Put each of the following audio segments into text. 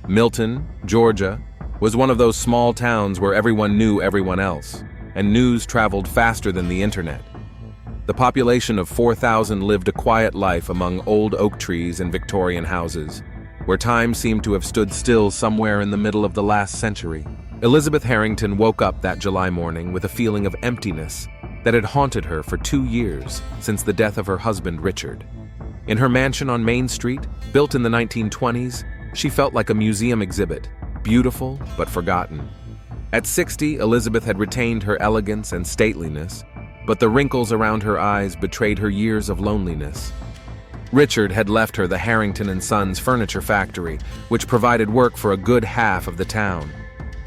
Milton, Georgia, was one of those small towns where everyone knew everyone else, and news traveled faster than the internet. The population of 4,000 lived a quiet life among old oak trees and Victorian houses, where time seemed to have stood still somewhere in the middle of the last century. Elizabeth Harrington woke up that July morning with a feeling of emptiness that had haunted her for 2 years since the death of her husband, Richard. In her mansion on Main Street, built in the 1920s, she felt like a museum exhibit, beautiful but forgotten. At 60, Elizabeth had retained her elegance and stateliness, but the wrinkles around her eyes betrayed her years of loneliness. Richard had left her the Harrington & Sons furniture factory, which provided work for a good half of the town.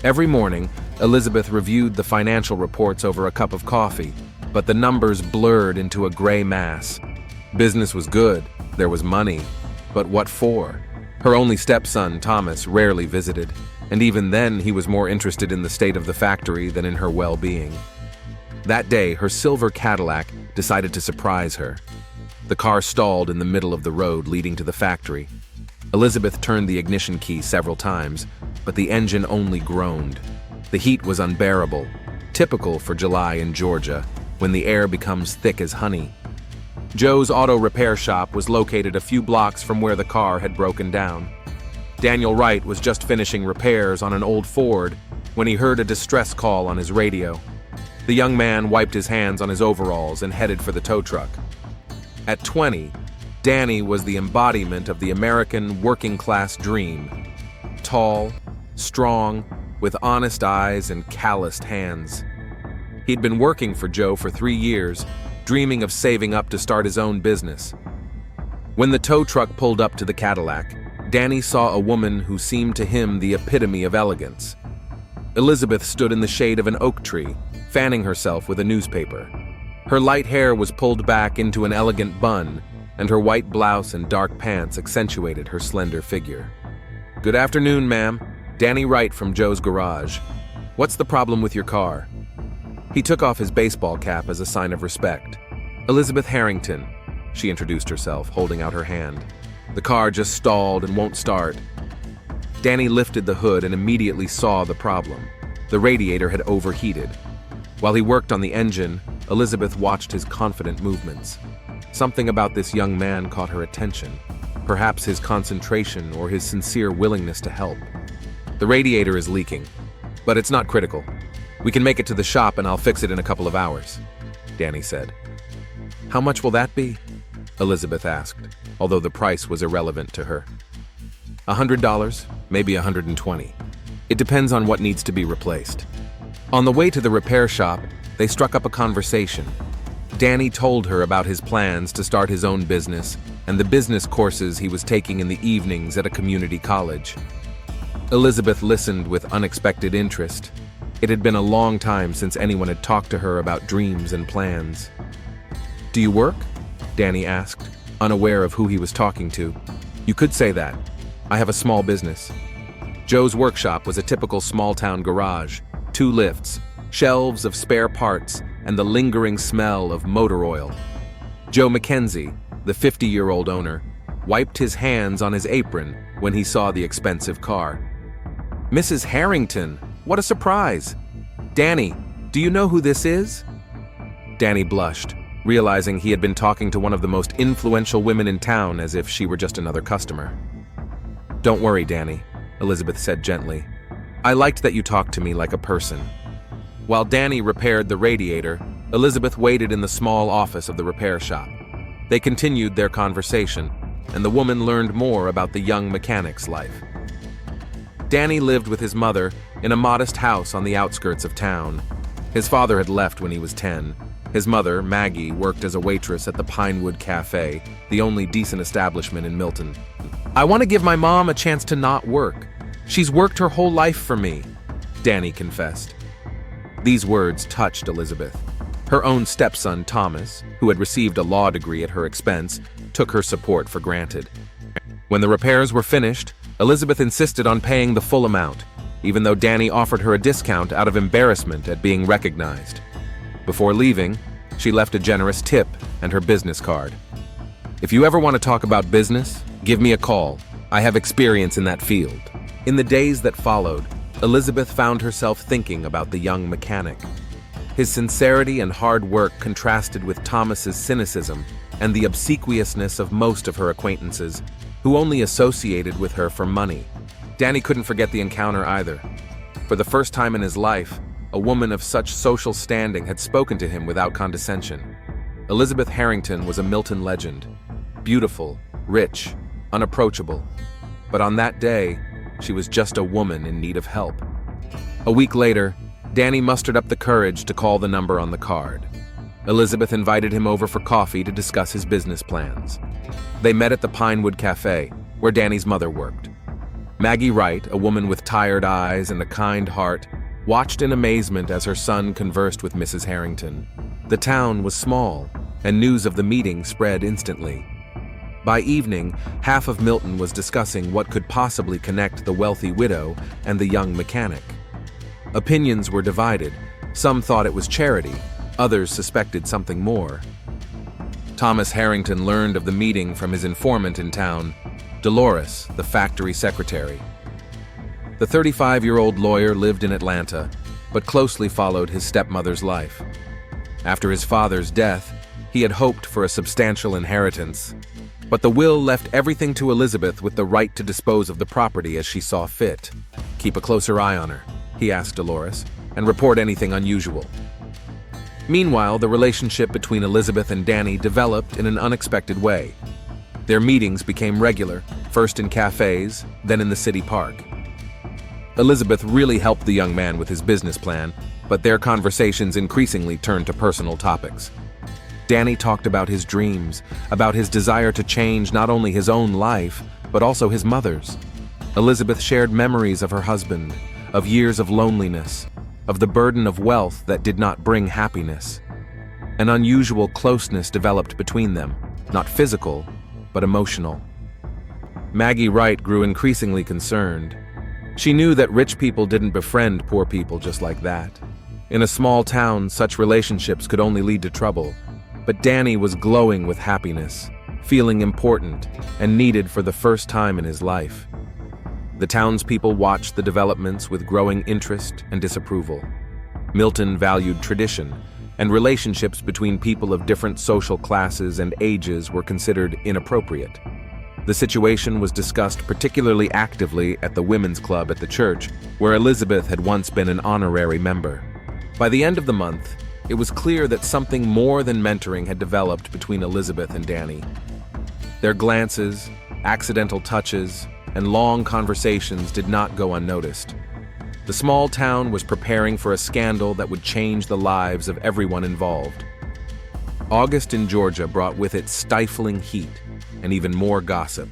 Every morning, Elizabeth reviewed the financial reports over a cup of coffee, but the numbers blurred into a gray mass. Business was good, there was money, but what for? Her only stepson, Thomas, rarely visited, and even then he was more interested in the state of the factory than in her well-being. That day, her silver Cadillac decided to surprise her. The car stalled in the middle of the road leading to the factory. Elizabeth turned the ignition key several times, but the engine only groaned. The heat was unbearable, typical for July in Georgia, when the air becomes thick as honey. Joe's auto repair shop was located a few blocks from where the car had broken down. Daniel Wright was just finishing repairs on an old Ford when he heard a distress call on his radio. The young man wiped his hands on his overalls and headed for the tow truck. At 20, Danny was the embodiment of the American working-class dream. Tall, strong, with honest eyes and calloused hands. He'd been working for Joe for 3 years, dreaming of saving up to start his own business. When the tow truck pulled up to the Cadillac, Danny saw a woman who seemed to him the epitome of elegance. Elizabeth stood in the shade of an oak tree, fanning herself with a newspaper. Her light hair was pulled back into an elegant bun, and her white blouse and dark pants accentuated her slender figure. "Good afternoon, ma'am. Danny Wright from Joe's garage. What's the problem with your car?" He took off his baseball cap as a sign of respect. "Elizabeth Harrington," she introduced herself, holding out her hand. "The car just stalled and won't start." Danny lifted the hood and immediately saw the problem. The radiator had overheated. While he worked on the engine, Elizabeth watched his confident movements. Something about this young man caught her attention, perhaps his concentration or his sincere willingness to help. "The radiator is leaking, but it's not critical. We can make it to the shop and I'll fix it in a couple of hours," Danny said. "How much will that be?" Elizabeth asked, although the price was irrelevant to her. $100, maybe $120. It depends on what needs to be replaced. On the way to the repair shop, they struck up a conversation. Danny told her about his plans to start his own business and the business courses he was taking in the evenings at a community college. Elizabeth listened with unexpected interest. It had been a long time since anyone had talked to her about dreams and plans. "Do you work?" Danny asked, unaware of who he was talking to. "You could say that. I have a small business." Joe's workshop was a typical small-town garage. 2 lifts, shelves of spare parts, and the lingering smell of motor oil. Joe Mackenzie, the 50-year-old owner, wiped his hands on his apron when he saw the expensive car. "Mrs. Harrington, what a surprise! Danny, do you know who this is?" Danny blushed, realizing he had been talking to one of the most influential women in town as if she were just another customer. "Don't worry, Danny," Elizabeth said gently. "I liked that you talked to me like a person." While Danny repaired the radiator, Elizabeth waited in the small office of the repair shop. They continued their conversation, and the woman learned more about the young mechanic's life. Danny lived with his mother in a modest house on the outskirts of town. His father had left when he was 10. His mother, Maggie, worked as a waitress at the Pinewood Cafe, the only decent establishment in Milton. "I want to give my mom a chance to not work. She's worked her whole life for me," Danny confessed. These words touched Elizabeth. Her own stepson, Thomas, who had received a law degree at her expense, took her support for granted. When the repairs were finished, Elizabeth insisted on paying the full amount, even though Danny offered her a discount out of embarrassment at being recognized. Before leaving, she left a generous tip and her business card. "If you ever want to talk about business, give me a call. I have experience in that field," In the days that followed, Elizabeth found herself thinking about the young mechanic. His sincerity and hard work contrasted with Thomas's cynicism and the obsequiousness of most of her acquaintances, who only associated with her for money. Danny couldn't forget the encounter either. For the first time in his life, a woman of such social standing had spoken to him without condescension. Elizabeth Harrington was a Milton legend. Beautiful, rich, unapproachable. But on that day, she was just a woman in need of help. A week later, Danny mustered up the courage to call the number on the card. Elizabeth invited him over for coffee to discuss his business plans. They met at the Pinewood Cafe, where Danny's mother worked. Maggie Wright, a woman with tired eyes and a kind heart, watched in amazement as her son conversed with Mrs. Harrington. The town was small, and news of the meeting spread instantly. By evening, half of Milton was discussing what could possibly connect the wealthy widow and the young mechanic. Opinions were divided. Some thought it was charity, others suspected something more. Thomas Harrington learned of the meeting from his informant in town, Dolores, the factory secretary. The 35-year-old lawyer lived in Atlanta, but closely followed his stepmother's life. After his father's death, he had hoped for a substantial inheritance, but the will left everything to Elizabeth with the right to dispose of the property as she saw fit. "Keep a closer eye on her," he asked Dolores, "and report anything unusual." Meanwhile, the relationship between Elizabeth and Danny developed in an unexpected way. Their meetings became regular, first in cafes, then in the city park. Elizabeth really helped the young man with his business plan, but their conversations increasingly turned to personal topics. Danny talked about his dreams, about his desire to change not only his own life, but also his mother's. Elizabeth shared memories of her husband, of years of loneliness, of the burden of wealth that did not bring happiness. An unusual closeness developed between them, not physical, but emotional. Maggie Wright grew increasingly concerned. She knew that rich people didn't befriend poor people just like that. In a small town, such relationships could only lead to trouble. But Danny was glowing with happiness, feeling important and needed for the first time in his life. The townspeople watched the developments with growing interest and disapproval. Milton valued tradition, and relationships between people of different social classes and ages were considered inappropriate. The situation was discussed particularly actively at the women's club at the church, where Elizabeth had once been an honorary member. By the end of the month, it was clear that something more than mentoring had developed between Elizabeth and Danny. Their glances, accidental touches, and long conversations did not go unnoticed. The small town was preparing for a scandal that would change the lives of everyone involved. August in Georgia brought with it stifling heat and even more gossip.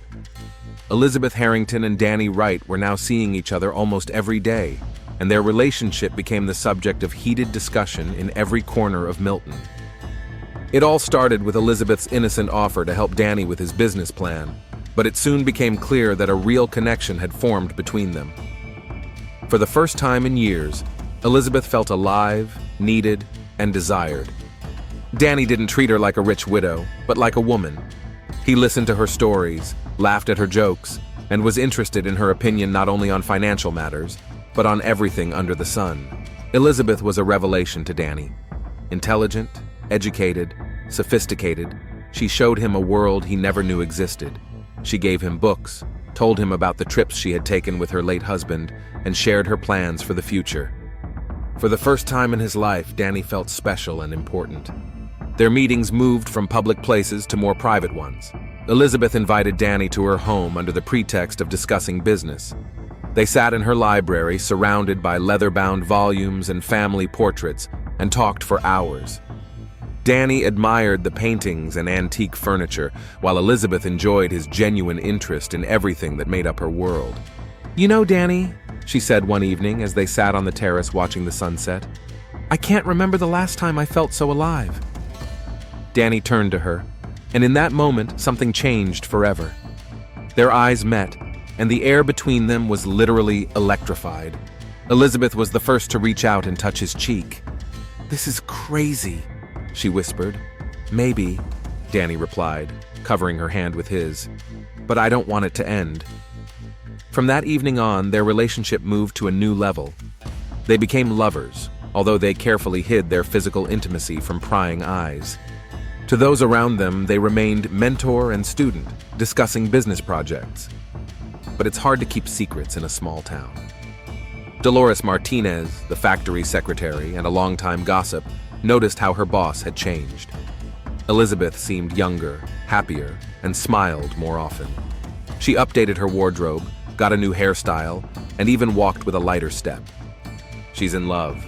Elizabeth Harrington and Danny Wright were now seeing each other almost every day, and their relationship became the subject of heated discussion in every corner of Milton. It all started with Elizabeth's innocent offer to help Danny with his business plan, but it soon became clear that a real connection had formed between them. For the first time in years, Elizabeth felt alive, needed, and desired. Danny didn't treat her like a rich widow, but like a woman. He listened to her stories, laughed at her jokes, and was interested in her opinion not only on financial matters, but on everything under the sun. Elizabeth was a revelation to Danny. Intelligent, educated, sophisticated, she showed him a world he never knew existed. She gave him books, told him about the trips she had taken with her late husband, and shared her plans for the future. For the first time in his life, Danny felt special and important. Their meetings moved from public places to more private ones. Elizabeth invited Danny to her home under the pretext of discussing business. They sat in her library, surrounded by leather-bound volumes and family portraits, and talked for hours. Danny admired the paintings and antique furniture, while Elizabeth enjoyed his genuine interest in everything that made up her world. "You know, Danny," she said one evening as they sat on the terrace watching the sunset, "I can't remember the last time I felt so alive." Danny turned to her, and in that moment, something changed forever. Their eyes met, and the air between them was literally electrified. Elizabeth was the first to reach out and touch his cheek. "This is crazy," she whispered. "Maybe," Danny replied, covering her hand with his, "but I don't want it to end." From that evening on, their relationship moved to a new level. They became lovers, although they carefully hid their physical intimacy from prying eyes. To those around them, they remained mentor and student, discussing business projects. But it's hard to keep secrets in a small town. Dolores Martinez, the factory secretary and a longtime gossip, noticed how her boss had changed. Elizabeth seemed younger, happier, and smiled more often. She updated her wardrobe, got a new hairstyle, and even walked with a lighter step. "She's in love,"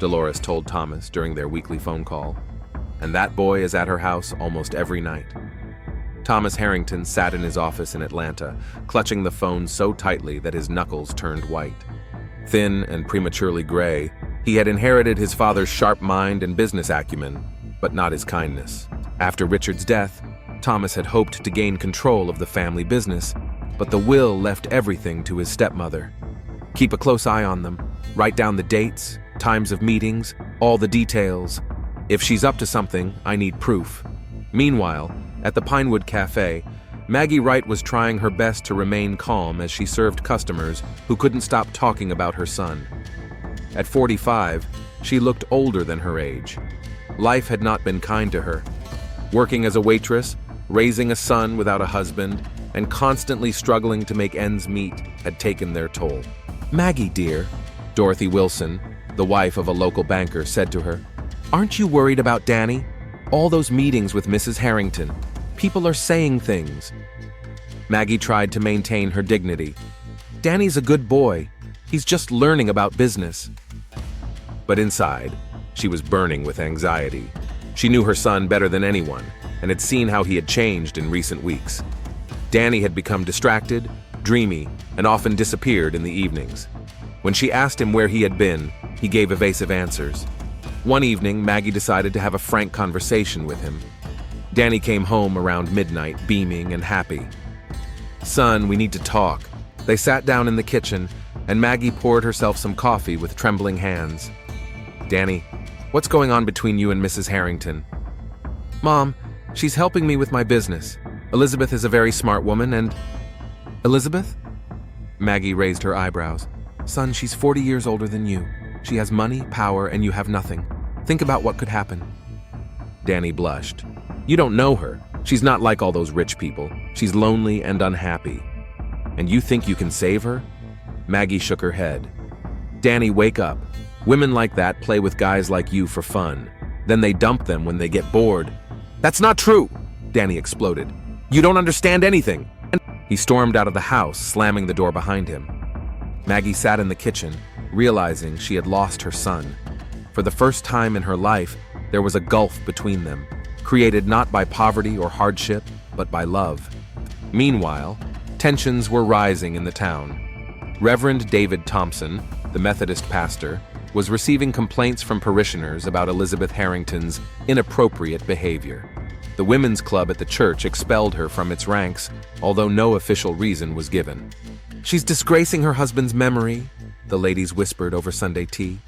Dolores told Thomas during their weekly phone call, "and that boy is at her house almost every night." Thomas Harrington sat in his office in Atlanta, clutching the phone so tightly that his knuckles turned white. Thin and prematurely gray, he had inherited his father's sharp mind and business acumen, but not his kindness. After Richard's death, Thomas had hoped to gain control of the family business, but the will left everything to his stepmother. "Keep a close eye on them. Write down the dates, times of meetings, all the details. If she's up to something, I need proof." Meanwhile, at the Pinewood Cafe, Maggie Wright was trying her best to remain calm as she served customers who couldn't stop talking about her son. At 45, she looked older than her age. Life had not been kind to her. Working as a waitress, raising a son without a husband, and constantly struggling to make ends meet had taken their toll. "Maggie, dear," Dorothy Wilson, the wife of a local banker, said to her, "aren't you worried about Danny? All those meetings with Mrs. Harrington. People are saying things." Maggie tried to maintain her dignity. "Danny's a good boy. He's just learning about business." But inside, she was burning with anxiety. She knew her son better than anyone and had seen how he had changed in recent weeks. Danny had become distracted, dreamy, and often disappeared in the evenings. When she asked him where he had been, he gave evasive answers. One evening, Maggie decided to have a frank conversation with him. Danny came home around midnight, beaming and happy. "Son, we need to talk." They sat down in the kitchen, and Maggie poured herself some coffee with trembling hands. "Danny, what's going on between you and Mrs. Harrington?" "Mom, she's helping me with my business. Elizabeth is a very smart woman and—" "Elizabeth?" Maggie raised her eyebrows. "Son, she's 40 years older than you. She has money, power, and you have nothing. Think about what could happen." Danny blushed. "You don't know her. She's not like all those rich people. She's lonely and unhappy. And you think you can save her?" Maggie shook her head. "Danny, wake up. Women like that play with guys like you for fun. Then they dump them when they get bored." "That's not true!" Danny exploded. "You don't understand anything." He stormed out of the house, slamming the door behind him. Maggie sat in the kitchen, realizing she had lost her son. For the first time in her life, there was a gulf between them, created not by poverty or hardship, but by love. Meanwhile, tensions were rising in the town. Reverend David Thompson, the Methodist pastor, was receiving complaints from parishioners about Elizabeth Harrington's inappropriate behavior. The women's club at the church expelled her from its ranks, although no official reason was given. "She's disgracing her husband's memory," the ladies whispered over Sunday tea.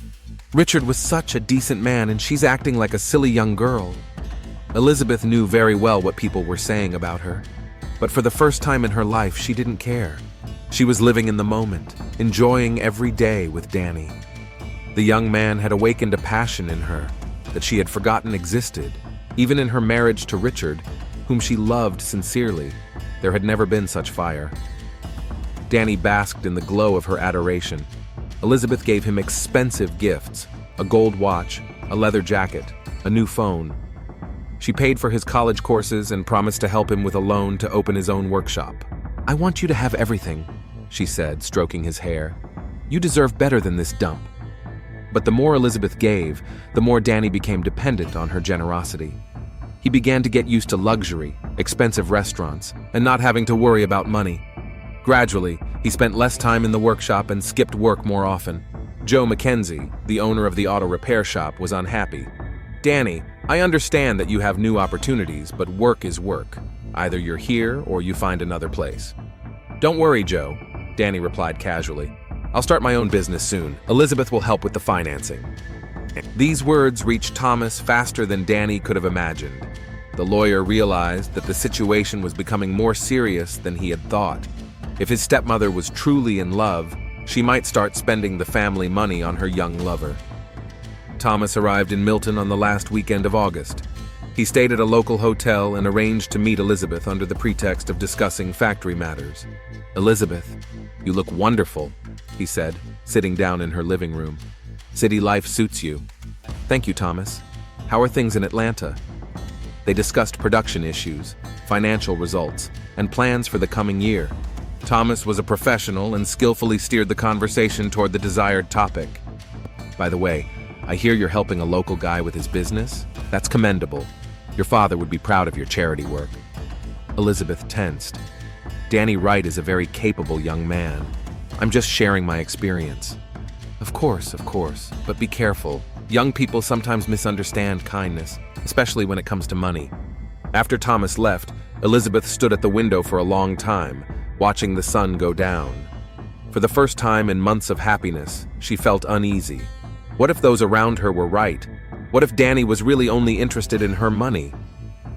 "Richard was such a decent man, and she's acting like a silly young girl." Elizabeth knew very well what people were saying about her, but for the first time in her life, she didn't care. She was living in the moment, enjoying every day with Danny. The young man had awakened a passion in her that she had forgotten existed. Even in her marriage to Richard, whom she loved sincerely, there had never been such fire. Danny basked in the glow of her adoration. Elizabeth gave him expensive gifts, a gold watch, a leather jacket, a new phone. She paid for his college courses and promised to help him with a loan to open his own workshop. "I want you to have everything," she said, stroking his hair. "You deserve better than this dump." But the more Elizabeth gave, the more Danny became dependent on her generosity. He began to get used to luxury, expensive restaurants, and not having to worry about money. Gradually, he spent less time in the workshop and skipped work more often. Joe McKenzie, the owner of the auto repair shop, was unhappy. "Danny, I understand that you have new opportunities, but work is work. Either you're here or you find another place." "Don't worry, Joe," Danny replied casually. "I'll start my own business soon. Elizabeth will help with the financing." These words reached Thomas faster than Danny could have imagined. The lawyer realized that the situation was becoming more serious than he had thought. If his stepmother was truly in love, she might start spending the family money on her young lover. Thomas arrived in Milton on the last weekend of August. He stayed at a local hotel and arranged to meet Elizabeth under the pretext of discussing factory matters. "Elizabeth, you look wonderful," he said, sitting down in her living room. "City life suits you." "Thank you, Thomas. How are things in Atlanta?" They discussed production issues, financial results, and plans for the coming year. Thomas was a professional and skillfully steered the conversation toward the desired topic. "By the way, I hear you're helping a local guy with his business. That's commendable. Your father would be proud of your charity work." Elizabeth tensed. "Danny Wright is a very capable young man. I'm just sharing my experience." Of course, but be careful. Young people sometimes misunderstand kindness, especially when it comes to money." After Thomas left, Elizabeth stood at the window for a long time, watching the sun go down. For the first time in months of happiness, she felt uneasy. What if those around her were right? What if Danny was really only interested in her money?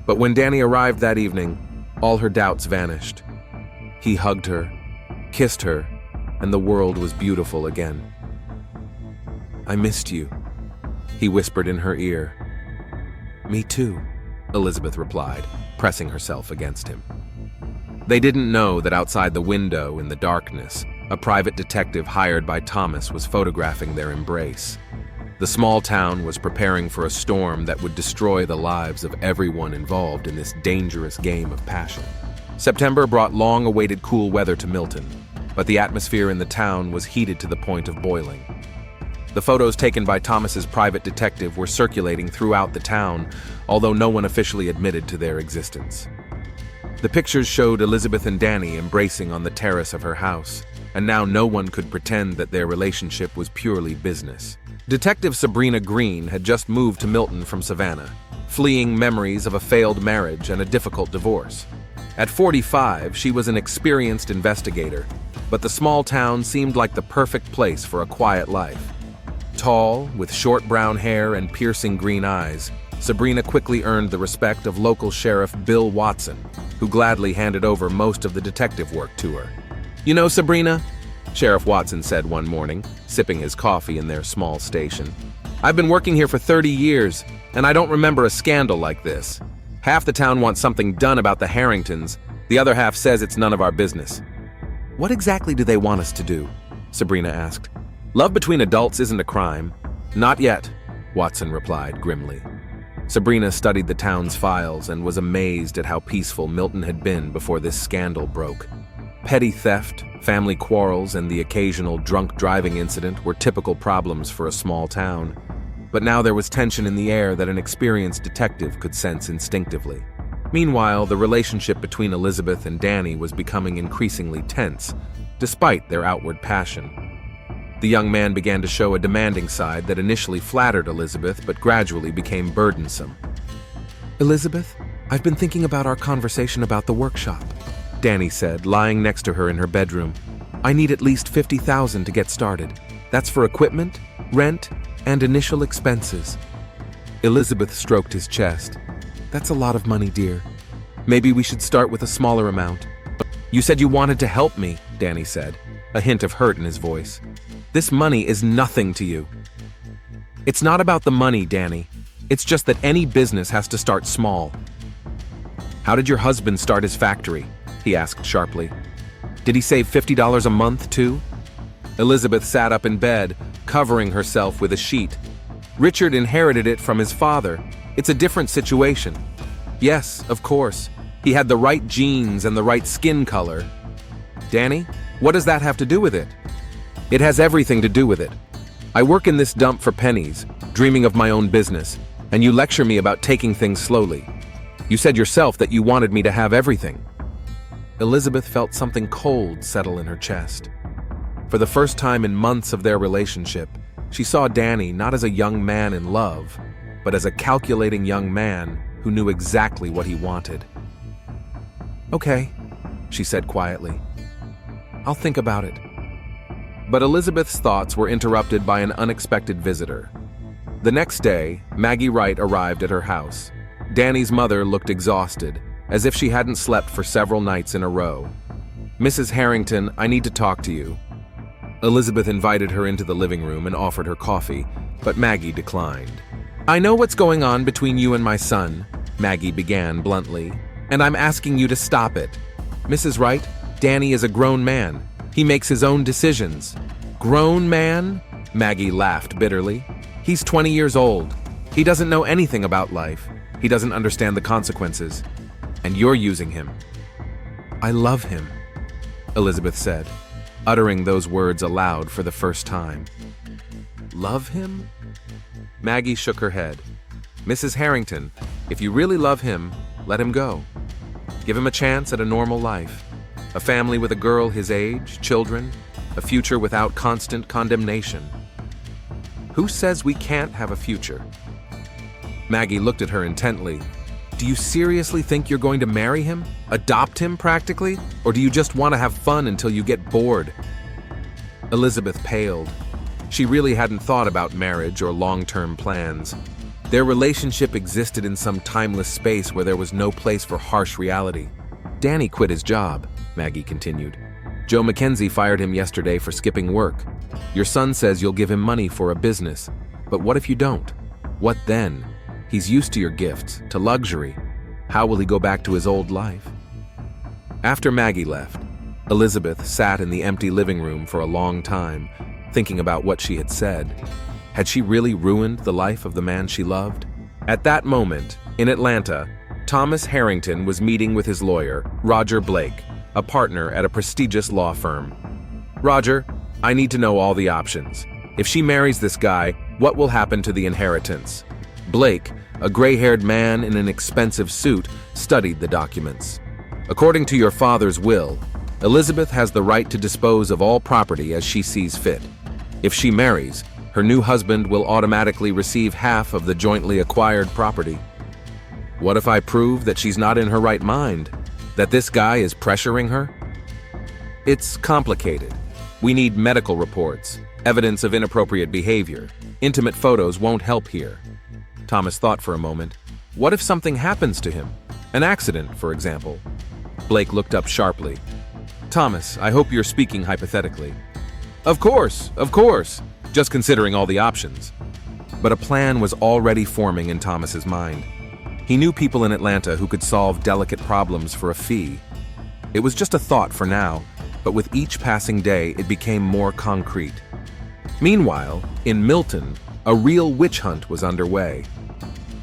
But when Danny arrived that evening, all her doubts vanished. He hugged her, kissed her, and the world was beautiful again. "I missed you," he whispered in her ear. "Me too," Elizabeth replied, pressing herself against him. They didn't know that outside the window in the darkness, a private detective hired by Thomas was photographing their embrace. The small town was preparing for a storm that would destroy the lives of everyone involved in this dangerous game of passion. September brought long-awaited cool weather to Milton, but the atmosphere in the town was heated to the point of boiling. The photos taken by Thomas's private detective were circulating throughout the town, although no one officially admitted to their existence. The pictures showed Elizabeth and Danny embracing on the terrace of her house, and now no one could pretend that their relationship was purely business. Detective Sabrina Green had just moved to Milton from Savannah, fleeing memories of a failed marriage and a difficult divorce. At 45, she was an experienced investigator, but the small town seemed like the perfect place for a quiet life. Tall, with short brown hair and piercing green eyes, Sabrina quickly earned the respect of local Sheriff Bill Watson, who gladly handed over most of the detective work to her. "You know, Sabrina," Sheriff Watson said one morning, sipping his coffee in their small station, "I've been working here for 30 years, and I don't remember a scandal like this. Half the town wants something done about the Harringtons, the other half says it's none of our business." "What exactly do they want us to do?" Sabrina asked. "Love between adults isn't a crime." "Not yet," Watson replied grimly. Sabrina studied the town's files and was amazed at how peaceful Milton had been before this scandal broke. Petty theft, family quarrels, and the occasional drunk driving incident were typical problems for a small town. But now there was tension in the air that an experienced detective could sense instinctively. Meanwhile, the relationship between Elizabeth and Danny was becoming increasingly tense, despite their outward passion. The young man began to show a demanding side that initially flattered Elizabeth but gradually became burdensome. "Elizabeth, I've been thinking about our conversation about the workshop," Danny said, lying next to her in her bedroom. "I need at least $50,000 to get started. That's for equipment, rent, and initial expenses." Elizabeth stroked his chest. "That's a lot of money, dear. Maybe we should start with a smaller amount." "You said you wanted to help me," Danny said, a hint of hurt in his voice. "This money is nothing to you." "It's not about the money, Danny. It's just that any business has to start small." "How did your husband start his factory?" he asked sharply. "Did he save $50 a month, too?" Elizabeth sat up in bed, covering herself with a sheet. "Richard inherited it from his father. It's a different situation." "Yes, of course. He had the right genes and the right skin color." "Danny, what does that have to do with it?" "It has everything to do with it. I work in this dump for pennies, dreaming of my own business, and you lecture me about taking things slowly. You said yourself that you wanted me to have everything." Elizabeth felt something cold settle in her chest. For the first time in months of their relationship, she saw Danny not as a young man in love, but as a calculating young man who knew exactly what he wanted. "Okay," she said quietly. "I'll think about it." But Elizabeth's thoughts were interrupted by an unexpected visitor. The next day, Maggie Wright arrived at her house. Danny's mother looked exhausted, as if she hadn't slept for several nights in a row. "Mrs. Harrington, I need to talk to you." Elizabeth invited her into the living room and offered her coffee, but Maggie declined. "I know what's going on between you and my son," Maggie began bluntly, "and I'm asking you to stop it. Mrs. Wright, Danny is a grown man. He makes his own decisions." "Grown man?" Maggie laughed bitterly. "He's 20 years old. He doesn't know anything about life. He doesn't understand the consequences. And you're using him." "I love him," Elizabeth said, uttering those words aloud for the first time. "Love him?" Maggie shook her head. "Mrs. Harrington, if you really love him, let him go. Give him a chance at a normal life. A family with a girl his age, children, a future without constant condemnation. Who says we can't have a future?" Maggie looked at her intently. "Do you seriously think you're going to marry him? Adopt him, practically? Or do you just want to have fun until you get bored?" Elizabeth paled. She really hadn't thought about marriage or long-term plans. Their relationship existed in some timeless space where there was no place for harsh reality. "Danny quit his job," Maggie continued. "Joe Mackenzie fired him yesterday for skipping work. Your son says you'll give him money for a business. But what if you don't? What then? He's used to your gifts, to luxury. How will he go back to his old life?" After Maggie left, Elizabeth sat in the empty living room for a long time, thinking about what she had said. Had she really ruined the life of the man she loved? At that moment, in Atlanta, Thomas Harrington was meeting with his lawyer, Roger Blake, a partner at a prestigious law firm. "Roger, I need to know all the options. If she marries this guy, what will happen to the inheritance?" Blake, a gray-haired man in an expensive suit, studied the documents. "According to your father's will, Elizabeth has the right to dispose of all property as she sees fit. If she marries, her new husband will automatically receive half of the jointly acquired property." "What if I prove that she's not in her right mind? That this guy is pressuring her?" "It's complicated. We need medical reports, evidence of inappropriate behavior. Intimate photos won't help here." Thomas thought for a moment. "What if something happens to him? An accident, for example?" Blake looked up sharply. "Thomas, I hope you're speaking hypothetically." Of course, just considering all the options." But a plan was already forming in Thomas's mind. He knew people in Atlanta who could solve delicate problems for a fee. It was just a thought for now, but with each passing day it became more concrete. Meanwhile, in Milton, a real witch hunt was underway.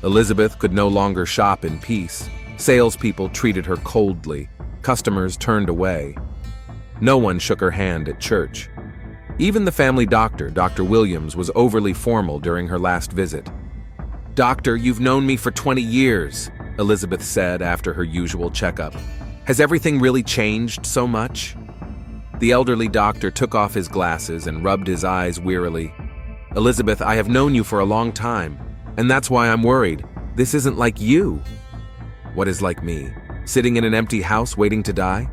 Elizabeth could no longer shop in peace. Salespeople treated her coldly. Customers turned away. No one shook her hand at church. Even the family doctor, Dr. Williams, was overly formal during her last visit. "Doctor, you've known me for 20 years, Elizabeth said after her usual checkup. "Has everything really changed so much?" The elderly doctor took off his glasses and rubbed his eyes wearily. "Elizabeth, I have known you for a long time, and that's why I'm worried. This isn't like you." "What is like me? Sitting in an empty house waiting to die?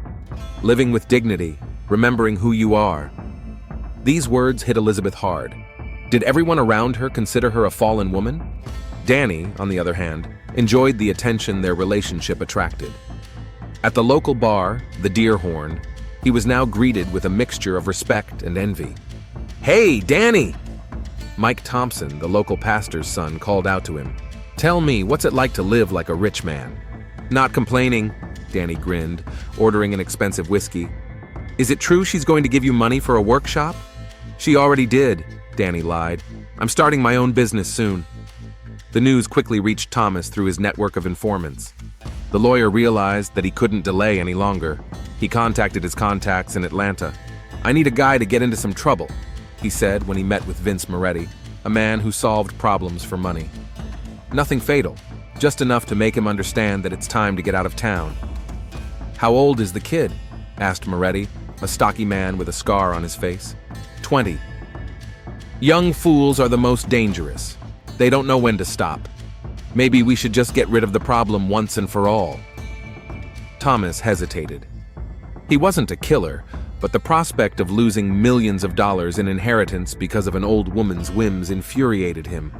Living with dignity, remembering who you are." These words hit Elizabeth hard. Did everyone around her consider her a fallen woman? Danny, on the other hand, enjoyed the attention their relationship attracted. At the local bar, the Deer Horn, he was now greeted with a mixture of respect and envy. "Hey, Danny!" Mike Thompson, the local pastor's son, called out to him. "Tell me, what's it like to live like a rich man?" "Not complaining," Danny grinned, ordering an expensive whiskey. "Is it true she's going to give you money for a workshop?" "She already did," Danny lied. "I'm starting my own business soon." The news quickly reached Thomas through his network of informants. The lawyer realized that he couldn't delay any longer. He contacted his contacts in Atlanta. "I need a guy to get into some trouble," he said when he met with Vince Moretti, a man who solved problems for money. Nothing fatal, just enough to make him understand that it's time to get out of town. "How old is the kid?" asked Moretti, a stocky man with a scar on his face. 20. "Young fools are the most dangerous. They don't know when to stop. Maybe we should just get rid of the problem once and for all." Thomas hesitated. He wasn't a killer, but the prospect of losing millions of dollars in inheritance because of an old woman's whims infuriated him.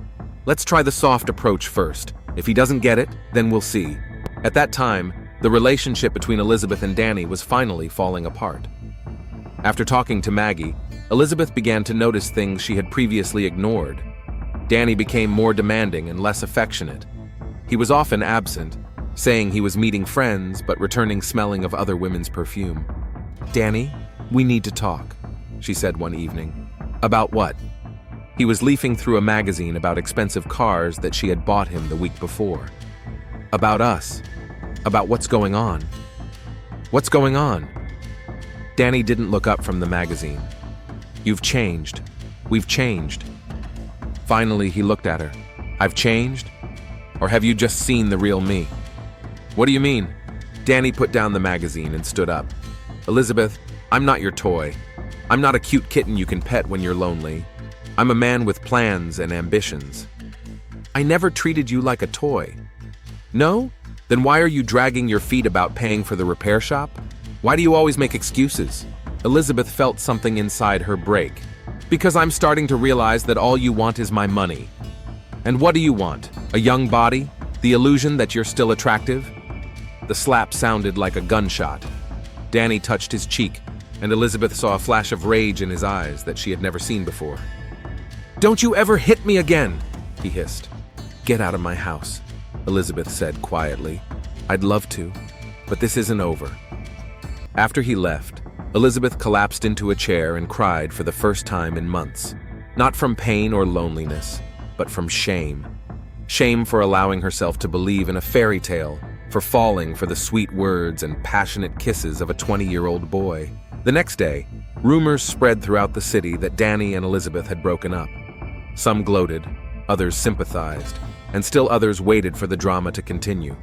"Let's try the soft approach first. If he doesn't get it, then we'll see." At that time, The relationship between Elizabeth and Danny was finally falling apart. After talking to Maggie, Elizabeth began to notice things she had previously ignored. Danny became more demanding and less affectionate. He was often absent, saying he was meeting friends but returning smelling of other women's perfume. "Danny, we need to talk," she said one evening. "About what?" He was leafing through a magazine about expensive cars that she had bought him the week before. "About us. About what's going on." "What's going on?" Danny didn't look up from the magazine. "You've changed. We've changed." Finally, he looked at her. "I've changed? Or have you just seen the real me?" "What do you mean?" Danny put down the magazine and stood up. "Elizabeth, I'm not your toy. I'm not a cute kitten you can pet when you're lonely. I'm a man with plans and ambitions." "I never treated you like a toy." "No? Then why are you dragging your feet about paying for the repair shop? Why do you always make excuses?" Elizabeth felt something inside her break. "Because I'm starting to realize that all you want is my money." "And what do you want? A young body? The illusion that you're still attractive?" The slap sounded like a gunshot. Danny touched his cheek, and Elizabeth saw a flash of rage in his eyes that she had never seen before. "Don't you ever hit me again!" he hissed. "Get out of my house," Elizabeth said quietly. "I'd love to, but this isn't over." After he left, Elizabeth collapsed into a chair and cried for the first time in months. Not from pain or loneliness, but from shame. Shame for allowing herself to believe in a fairy tale, for falling for the sweet words and passionate kisses of a 20-year-old boy. The next day, rumors spread throughout the city that Danny and Elizabeth had broken up. Some gloated, others sympathized, and still others waited for the drama to continue.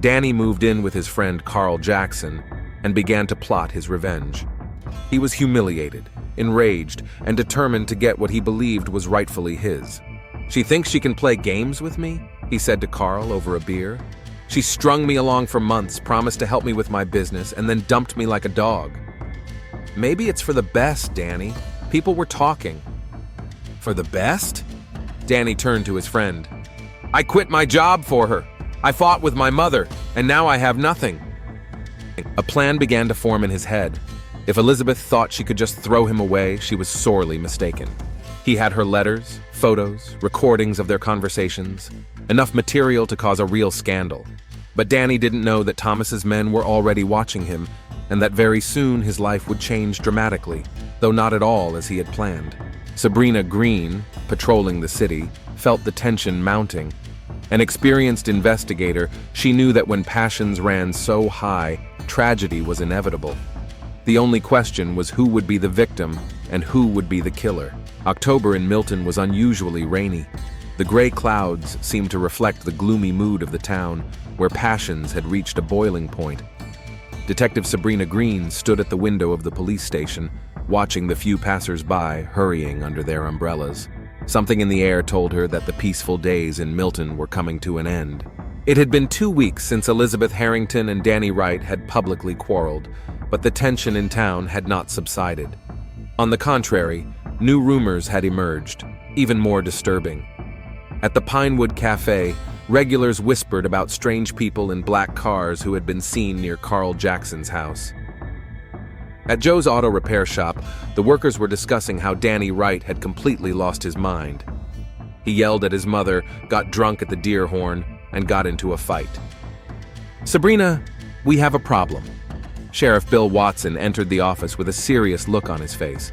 Danny moved in with his friend Carl Jackson and began to plot his revenge. He was humiliated, enraged, and determined to get what he believed was rightfully his. "She thinks she can play games with me?" he said to Carl over a beer. "She strung me along for months, promised to help me with my business, and then dumped me like a dog." "Maybe it's for the best, Danny. People were talking." "For the best?" Danny turned to his friend. "I quit my job for her. I fought with my mother, and now I have nothing." A plan began to form in his head. If Elizabeth thought she could just throw him away, she was sorely mistaken. He had her letters, photos, recordings of their conversations, enough material to cause a real scandal. But Danny didn't know that Thomas's men were already watching him, and that very soon his life would change dramatically, though not at all as he had planned. Sabrina Green, patrolling the city, felt the tension mounting. An experienced investigator, she knew that when passions ran so high, tragedy was inevitable. The only question was who would be the victim and who would be the killer. October in Milton was unusually rainy. The gray clouds seemed to reflect the gloomy mood of the town, where passions had reached a boiling point. Detective Sabrina Green stood at the window of the police station, watching the few passers-by hurrying under their umbrellas. Something in the air told her that the peaceful days in Milton were coming to an end. It had been 2 weeks since Elizabeth Harrington and Danny Wright had publicly quarreled, but the tension in town had not subsided. On the contrary, new rumors had emerged, even more disturbing. At the Pinewood Cafe, regulars whispered about strange people in black cars who had been seen near Carl Jackson's house. At Joe's auto repair shop, the workers were discussing how Danny Wright had completely lost his mind. He yelled at his mother, got drunk at the Deer Horn, and got into a fight. "Sabrina, we have a problem." Sheriff Bill Watson entered the office with a serious look on his face.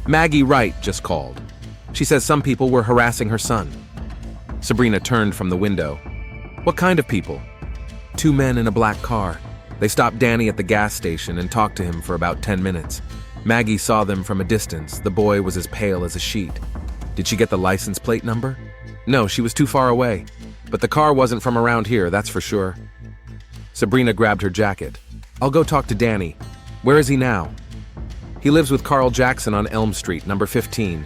"Maggie Wright just called. She says some people were harassing her son." Sabrina turned from the window. "What kind of people?" "2 men in a black car. They stopped Danny at the gas station and talked to him for about 10 minutes. Maggie saw them from a distance. The boy was as pale as a sheet." "Did she get the license plate number?" "No, she was too far away. But the car wasn't from around here, that's for sure." Sabrina grabbed her jacket. "I'll go talk to Danny. Where is he now?" "He lives with Carl Jackson on Elm Street, number 15.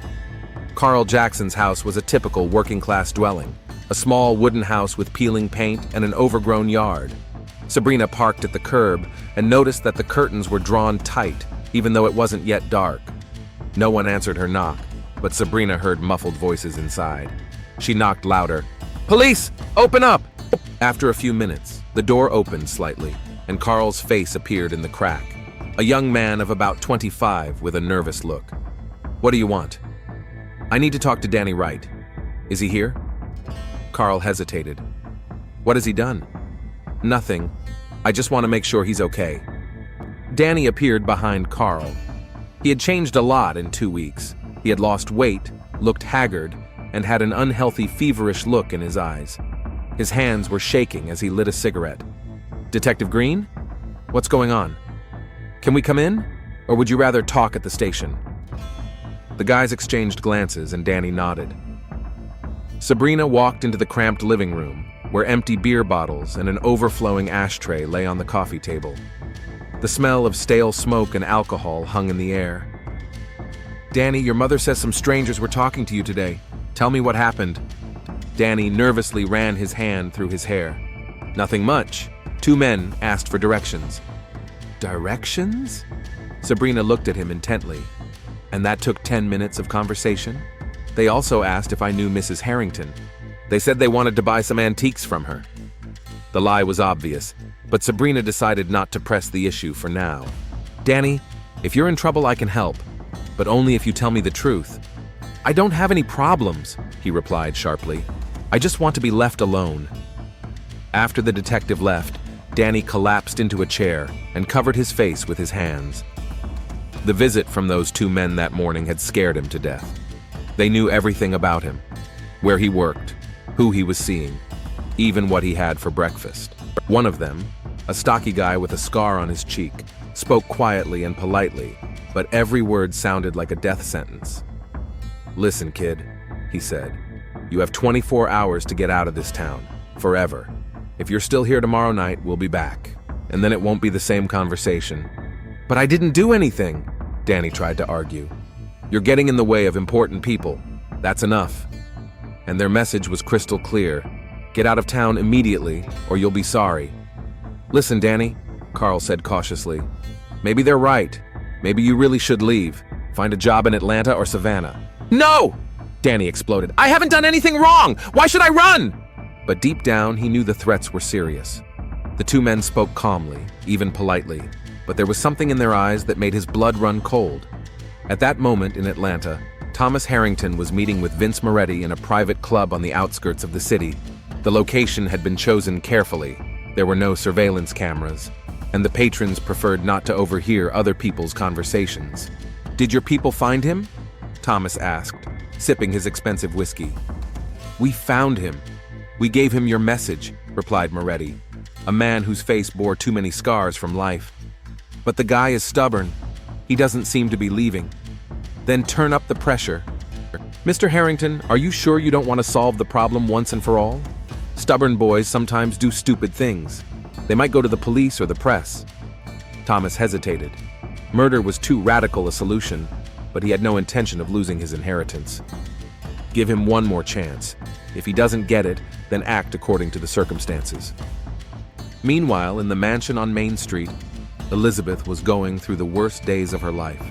Carl Jackson's house was a typical working-class dwelling, a small wooden house with peeling paint and an overgrown yard. Sabrina parked at the curb and noticed that the curtains were drawn tight, even though it wasn't yet dark. No one answered her knock, but Sabrina heard muffled voices inside. She knocked louder. "Police! Open up!" After a few minutes, the door opened slightly, and Carl's face appeared in the crack. A young man of about 25 with a nervous look. "What do you want?" "I need to talk to Danny Wright. Is he here?" Carl hesitated. "What has he done?" "Nothing. I just want to make sure he's okay." Danny appeared behind Carl. He had changed a lot in 2 weeks. He had lost weight, looked haggard, and had an unhealthy, feverish look in his eyes. His hands were shaking as he lit a cigarette. "Detective Green? What's going on? Can we come in? Or would you rather talk at the station?" The guys exchanged glances and Danny nodded. Sabrina walked into the cramped living room, where empty beer bottles and an overflowing ashtray lay on the coffee table. The smell of stale smoke and alcohol hung in the air. "Danny, your mother says some strangers were talking to you today. Tell me what happened." Danny nervously ran his hand through his hair. "Nothing much. 2 men asked for directions." "Directions?" Sabrina looked at him intently. "And that took 10 minutes of conversation?" "They also asked if I knew Mrs. Harrington. They said they wanted to buy some antiques from her." The lie was obvious, but Sabrina decided not to press the issue for now. "Danny, if you're in trouble, I can help, but only if you tell me the truth." "I don't have any problems," he replied sharply. "I just want to be left alone." After the detective left, Danny collapsed into a chair and covered his face with his hands. The visit from those 2 men that morning had scared him to death. They knew everything about him, where he worked, who he was seeing, even what he had for breakfast. One of them, a stocky guy with a scar on his cheek, spoke quietly and politely, but every word sounded like a death sentence. "Listen, kid," he said. "You have 24 hours to get out of this town, forever. If you're still here tomorrow night, we'll be back, and then it won't be the same conversation." "But I didn't do anything," Danny tried to argue. "You're getting in the way of important people. That's enough." And their message was crystal clear. "Get out of town immediately, or you'll be sorry." "Listen, Danny," Carl said cautiously. "Maybe they're right. Maybe you really should leave. Find a job in Atlanta or Savannah." "No!" Danny exploded. "I haven't done anything wrong! Why should I run?" But deep down, he knew the threats were serious. The 2 men spoke calmly, even politely, but there was something in their eyes that made his blood run cold. At that moment in Atlanta, Thomas Harrington was meeting with Vince Moretti in a private club on the outskirts of the city. The location had been chosen carefully. There were no surveillance cameras, and the patrons preferred not to overhear other people's conversations. "Did your people find him?" Thomas asked, sipping his expensive whiskey. "We found him. We gave him your message," replied Moretti, a man whose face bore too many scars from life. "But the guy is stubborn. He doesn't seem to be leaving." "Then turn up the pressure." "Mr. Harrington, are you sure you don't want to solve the problem once and for all? Stubborn boys sometimes do stupid things. They might go to the police or the press." Thomas hesitated. Murder was too radical a solution, but he had no intention of losing his inheritance. Give him one more chance. If he doesn't get it, then act according to the circumstances. Meanwhile, in the mansion on Main Street, Elizabeth was going through the worst days of her life.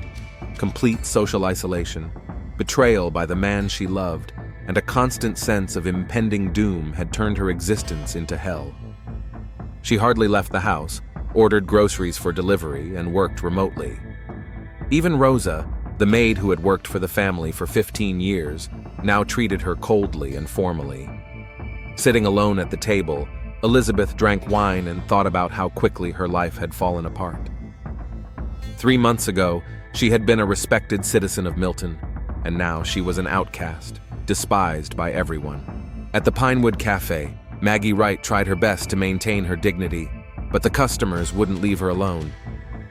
Complete social isolation, betrayal by the man she loved, and a constant sense of impending doom had turned her existence into hell. She hardly left the house, ordered groceries for delivery, and worked remotely. Even Rosa, the maid who had worked for the family for 15 years, now treated her coldly and formally. Sitting alone at the table, Elizabeth drank wine and thought about how quickly her life had fallen apart. 3 months ago, she had been a respected citizen of Milton, and now she was an outcast, despised by everyone. At the Pinewood Cafe, Maggie Wright tried her best to maintain her dignity, but the customers wouldn't leave her alone.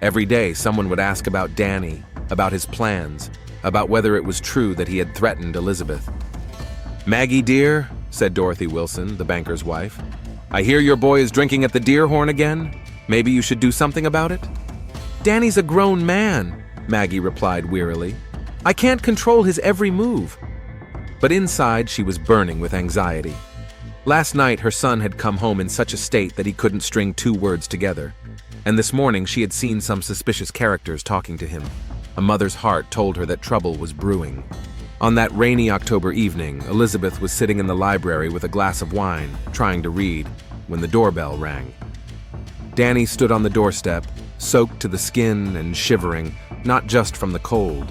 Every day, someone would ask about Danny, about his plans, about whether it was true that he had threatened Elizabeth. "Maggie, dear," said Dorothy Wilson, the banker's wife, "I hear your boy is drinking at the Deerhorn again. Maybe you should do something about it?" "Danny's a grown man," Maggie replied wearily. "I can't control his every move." But inside, she was burning with anxiety. Last night, her son had come home in such a state that he couldn't string 2 words together. And this morning, she had seen some suspicious characters talking to him. A mother's heart told her that trouble was brewing. On that rainy October evening, Elizabeth was sitting in the library with a glass of wine, trying to read, when the doorbell rang. Danny stood on the doorstep, soaked to the skin and shivering, not just from the cold.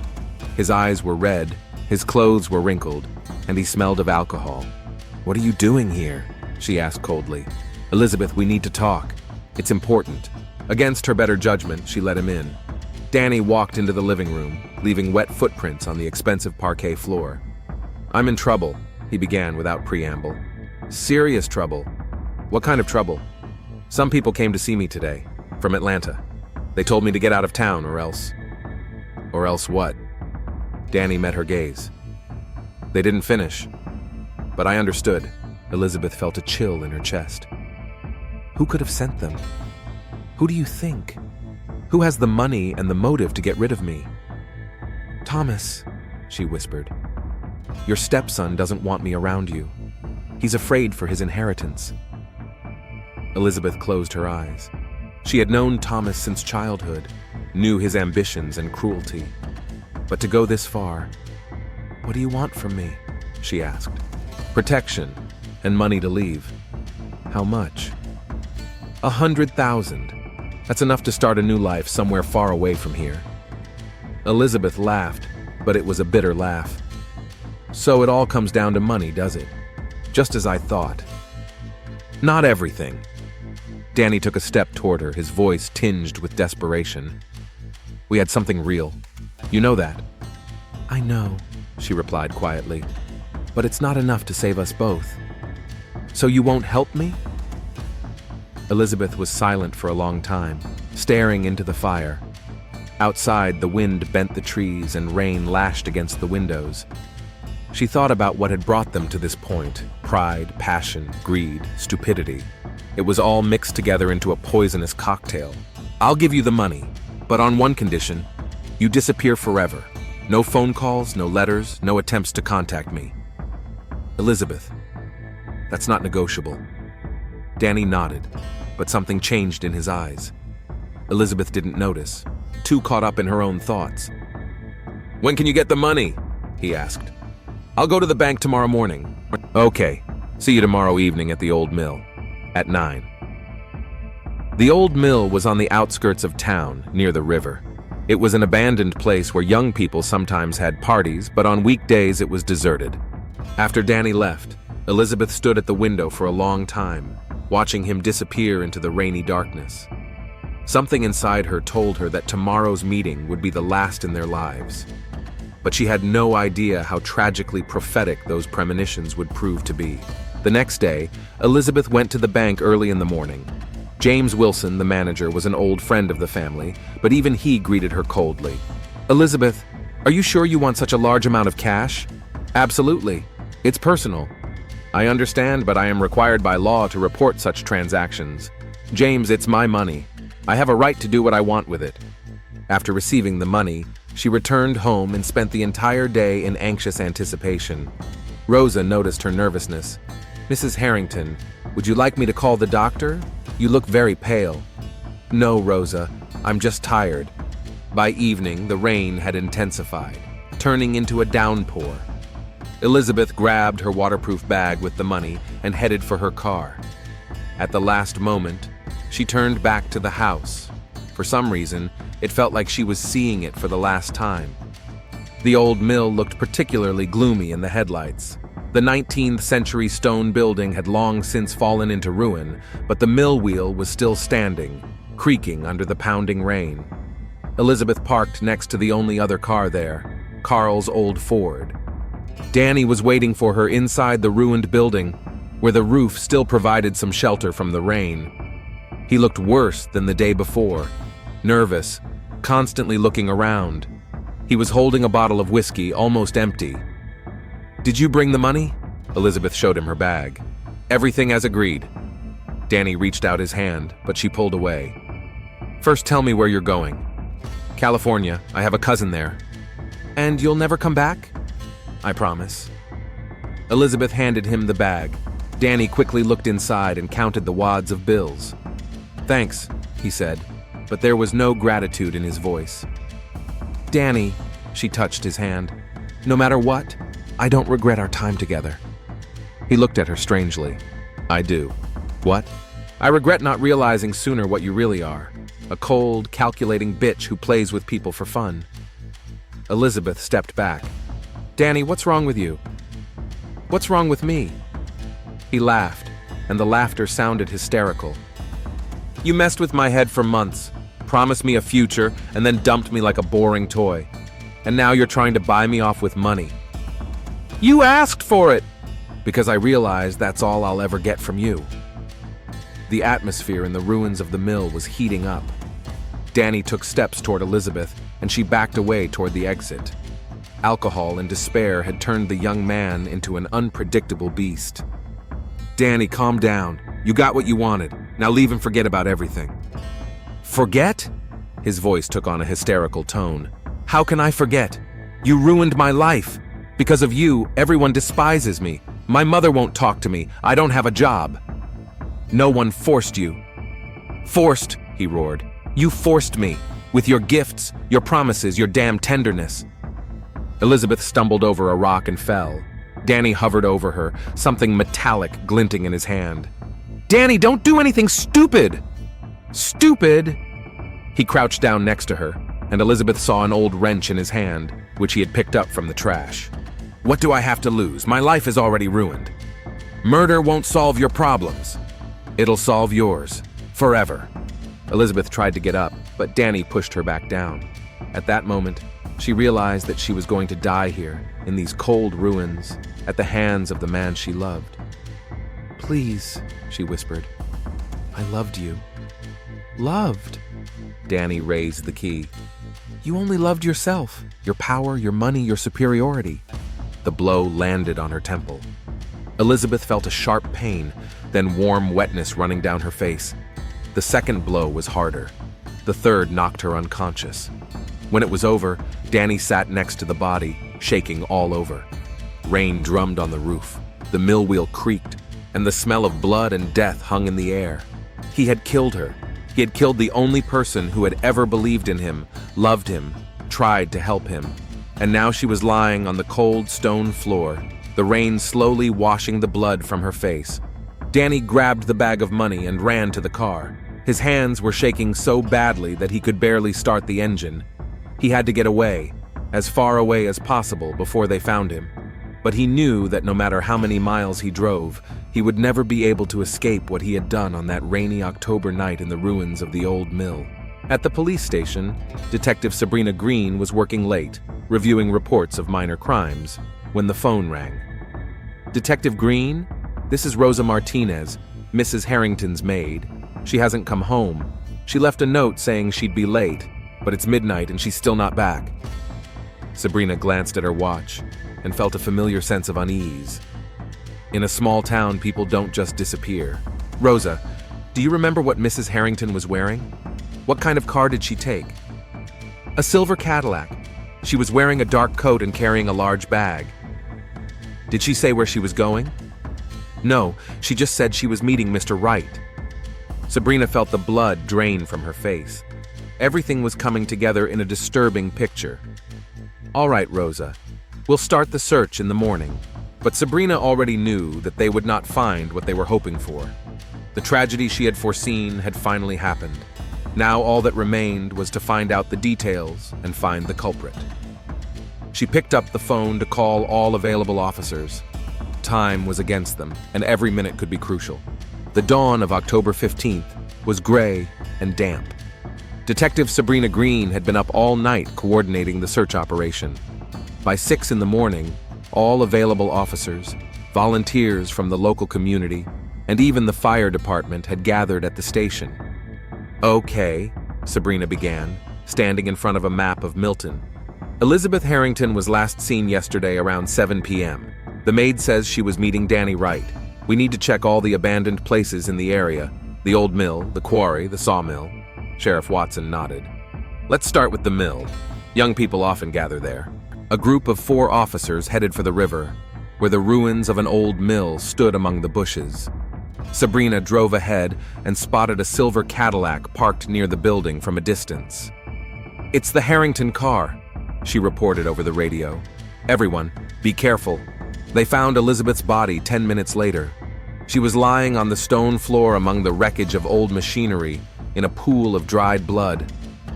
His eyes were red, his clothes were wrinkled, and he smelled of alcohol. "What are you doing here?" she asked coldly. "Elizabeth, we need to talk. It's important." Against her better judgment, she let him in. Danny walked into the living room, leaving wet footprints on the expensive parquet floor. "I'm in trouble," he began without preamble. "Serious trouble." "What kind of trouble?" "Some people came to see me today, from Atlanta. They told me to get out of town or else." "Or else what?" Danny met her gaze. They didn't finish, but I understood. Elizabeth felt a chill in her chest. Who could have sent them? Who do you think? Who has the money and the motive to get rid of me? "Thomas," she whispered. "Your stepson doesn't want me around you. He's afraid for his inheritance." Elizabeth closed her eyes. She had known Thomas since childhood, knew his ambitions and cruelty. But to go this far, "What do you want from me?" she asked. "Protection and money to leave." "How much?" 100,000. That's enough to start a new life somewhere far away from here. Elizabeth laughed, but it was a bitter laugh. "So it all comes down to money, does it? Just as I thought." "Not everything." Danny took a step toward her, his voice tinged with desperation. "We had something real. You know that." "I know," she replied quietly, "but it's not enough to save us both." "So you won't help me?" Elizabeth was silent for a long time, staring into the fire. Outside, the wind bent the trees and rain lashed against the windows. She thought about what had brought them to this point: pride, passion, greed, stupidity. It was all mixed together into a poisonous cocktail. "I'll give you the money, but on one condition. You disappear forever. No phone calls, no letters, no attempts to contact me." "Elizabeth, that's not negotiable." Danny nodded, but something changed in his eyes. Elizabeth didn't notice, too caught up in her own thoughts. "When can you get the money?" he asked. "I'll go to the bank tomorrow morning." "Okay, see you tomorrow evening at the old mill, at 9. The old mill was on the outskirts of town, near the river. It was an abandoned place where young people sometimes had parties, but on weekdays it was deserted. After Danny left, Elizabeth stood at the window for a long time, watching him disappear into the rainy darkness. Something inside her told her that tomorrow's meeting would be the last in their lives. But she had no idea how tragically prophetic those premonitions would prove to be. The next day, Elizabeth went to the bank early in the morning. James Wilson, the manager, was an old friend of the family, but even he greeted her coldly. "Elizabeth, are you sure you want such a large amount of cash?" "Absolutely. It's personal." "I understand, but I am required by law to report such transactions." "James, it's my money. I have a right to do what I want with it." After receiving the money, she returned home and spent the entire day in anxious anticipation. Rosa noticed her nervousness. "Mrs. Harrington, would you like me to call the doctor? You look very pale." "No, Rosa, I'm just tired." By evening, the rain had intensified, turning into a downpour. Elizabeth grabbed her waterproof bag with the money and headed for her car. At the last moment, she turned back to the house. For some reason, it felt like she was seeing it for the last time. The old mill looked particularly gloomy in the headlights. The 19th century stone building had long since fallen into ruin, but the mill wheel was still standing, creaking under the pounding rain. Elizabeth parked next to the only other car there, Carl's old Ford. Danny was waiting for her inside the ruined building, where the roof still provided some shelter from the rain. He looked worse than the day before, nervous, constantly looking around. He was holding a bottle of whiskey, almost empty. "Did you bring the money?" Elizabeth showed him her bag. "Everything as agreed." Danny reached out his hand, but she pulled away. "First tell me where you're going." "California. I have a cousin there." "And you'll never come back?" "I promise." Elizabeth handed him the bag. Danny quickly looked inside and counted the wads of bills. "Thanks," he said, but there was no gratitude in his voice. "Danny," she touched his hand, "no matter what, I don't regret our time together." He looked at her strangely. "I do." "What?" I regret not realizing sooner what you really are. A cold, calculating bitch who plays with people for fun. Elizabeth stepped back. Danny, what's wrong with you? What's wrong with me? He laughed, and the laughter sounded hysterical. You messed with my head for months, promised me a future, and then dumped me like a boring toy. And now you're trying to buy me off with money. You asked for it! Because I realized that's all I'll ever get from you. The atmosphere in the ruins of the mill was heating up. Danny took steps toward Elizabeth, and she backed away toward the exit. Alcohol and despair had turned the young man into an unpredictable beast. Danny, calm down. You got what you wanted. Now leave and forget about everything. Forget? His voice took on a hysterical tone. How can I forget? You ruined my life. Because of you, everyone despises me. My mother won't talk to me. I don't have a job. No one forced you. Forced, he roared. You forced me. With your gifts, your promises, your damn tenderness. Elizabeth stumbled over a rock and fell. Danny hovered over her, something metallic glinting in his hand. Danny, don't do anything stupid! Stupid? He crouched down next to her, and Elizabeth saw an old wrench in his hand, which he had picked up from the trash. What do I have to lose? My life is already ruined. Murder won't solve your problems. It'll solve yours. Forever. Elizabeth tried to get up, but Danny pushed her back down. At that moment, she realized that she was going to die here, in these cold ruins, at the hands of the man she loved. Please, she whispered. I loved you. Loved? Danny raised the key. You only loved yourself, your power, your money, your superiority. The blow landed on her temple. Elizabeth felt a sharp pain, then warm wetness running down her face. The second blow was harder. The third knocked her unconscious. When it was over, Danny sat next to the body, shaking all over. Rain drummed on the roof. The mill wheel creaked, and the smell of blood and death hung in the air. He had killed her. He had killed the only person who had ever believed in him, loved him, tried to help him. And now she was lying on the cold stone floor, the rain slowly washing the blood from her face. Danny grabbed the bag of money and ran to the car. His hands were shaking so badly that he could barely start the engine. He had to get away, as far away as possible before they found him. But he knew that no matter how many miles he drove, he would never be able to escape what he had done on that rainy October night in the ruins of the old mill. At the police station, Detective Sabrina Green was working late, reviewing reports of minor crimes, when the phone rang. Detective Green, this is Rosa Martinez, Mrs. Harrington's maid. She hasn't come home. She left a note saying she'd be late, but it's midnight and she's still not back. Sabrina glanced at her watch and felt a familiar sense of unease. In a small town, people don't just disappear. Rosa, do you remember what Mrs. Harrington was wearing? What kind of car did she take? A silver Cadillac. She was wearing a dark coat and carrying a large bag. Did she say where she was going? No, she just said she was meeting Mr. Wright. Sabrina felt the blood drain from her face. Everything was coming together in a disturbing picture. All right, Rosa, we'll start the search in the morning. But Sabrina already knew that they would not find what they were hoping for. The tragedy she had foreseen had finally happened. Now all that remained was to find out the details and find the culprit. She picked up the phone to call all available officers. Time was against them, and every minute could be crucial. The dawn of October 15th was gray and damp. Detective Sabrina Green had been up all night coordinating the search operation. By 6 in the morning, all available officers, volunteers from the local community, and even the fire department had gathered at the station. Okay, Sabrina began, standing in front of a map of Milton. Elizabeth Harrington was last seen yesterday around 7 p.m. The maid says she was meeting Danny Wright. We need to check all the abandoned places in the area, the old mill, the quarry, the sawmill. Sheriff Watson nodded. Let's start with the mill. Young people often gather there. A group of 4 officers headed for the river, where the ruins of an old mill stood among the bushes. Sabrina drove ahead and spotted a silver Cadillac parked near the building from a distance. It's the Harrington car, she reported over the radio. Everyone, be careful. They found Elizabeth's body 10 minutes later. She was lying on the stone floor among the wreckage of old machinery in a pool of dried blood.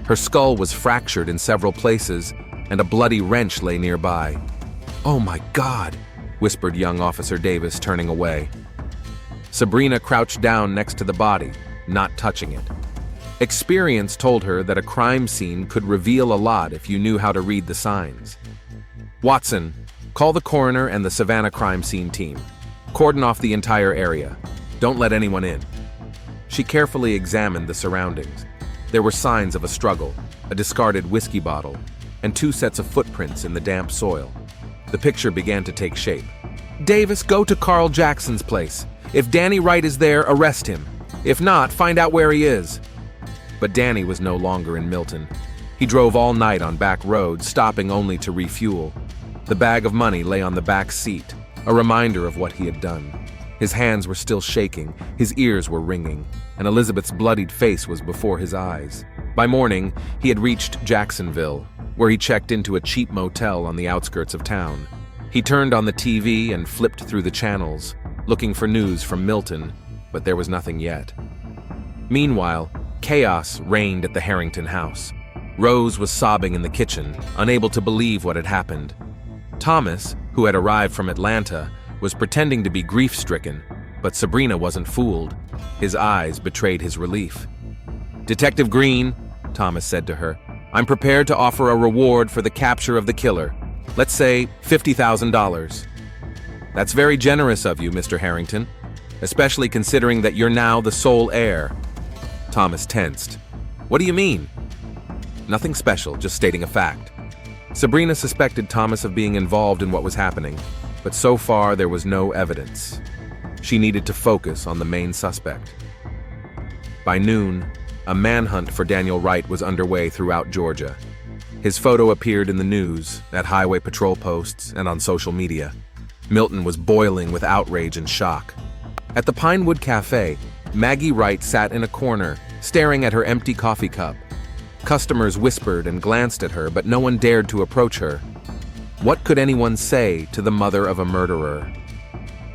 Her skull was fractured in several places, and a bloody wrench lay nearby. "Oh my God," whispered young Officer Davis, turning away. Sabrina crouched down next to the body, not touching it. Experience told her that a crime scene could reveal a lot if you knew how to read the signs. "Watson, call the coroner and the Savannah crime scene team. Cordon off the entire area. Don't let anyone in." She carefully examined the surroundings. There were signs of a struggle, a discarded whiskey bottle, and 2 sets of footprints in the damp soil. The picture began to take shape. "Davis, go to Carl Jackson's place. If Danny Wright is there, arrest him. If not, find out where he is." But Danny was no longer in Milton. He drove all night on back roads, stopping only to refuel. The bag of money lay on the back seat, a reminder of what he had done. His hands were still shaking, his ears were ringing, and Elizabeth's bloodied face was before his eyes. By morning, he had reached Jacksonville, where he checked into a cheap motel on the outskirts of town. He turned on the TV and flipped through the channels, looking for news from Milton, but there was nothing yet. Meanwhile, chaos reigned at the Harrington house. Rose was sobbing in the kitchen, unable to believe what had happened. Thomas, who had arrived from Atlanta, was pretending to be grief-stricken, but Sabrina wasn't fooled. His eyes betrayed his relief. "Detective Green," Thomas said to her, "I'm prepared to offer a reward for the capture of the killer. Let's say $50,000. "That's very generous of you, Mr. Harrington, especially considering that you're now the sole heir." Thomas tensed. "What do you mean?" "Nothing special, just stating a fact." Sabrina suspected Thomas of being involved in what was happening, but so far there was no evidence. She needed to focus on the main suspect. By noon, a manhunt for Daniel Wright was underway throughout Georgia. His photo appeared in the news, at highway patrol posts, and on social media. Milton was boiling with outrage and shock. At the Pinewood Cafe, Maggie Wright sat in a corner, staring at her empty coffee cup. Customers whispered and glanced at her, but no one dared to approach her. What could anyone say to the mother of a murderer?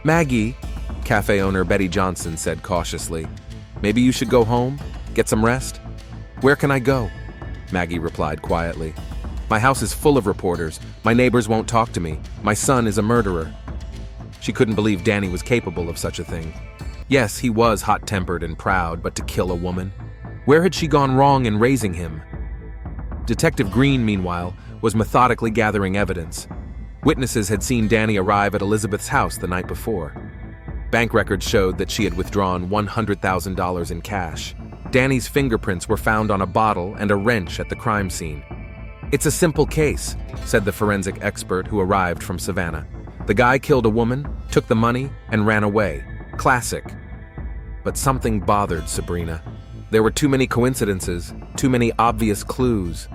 "Maggie," cafe owner Betty Johnson said cautiously, "maybe you should go home, get some rest?" "Where can I go?" Maggie replied quietly. "My house is full of reporters. My neighbors won't talk to me. My son is a murderer." She couldn't believe Danny was capable of such a thing. Yes, he was hot-tempered and proud, but to kill a woman? Where had she gone wrong in raising him? Detective Green, meanwhile, was methodically gathering evidence. Witnesses had seen Danny arrive at Elizabeth's house the night before. Bank records showed that she had withdrawn $100,000 in cash. Danny's fingerprints were found on a bottle and a wrench at the crime scene. "It's a simple case," said the forensic expert who arrived from Savannah. "The guy killed a woman, took the money, and ran away. Classic." But something bothered Sabrina. There were too many coincidences, too many obvious clues.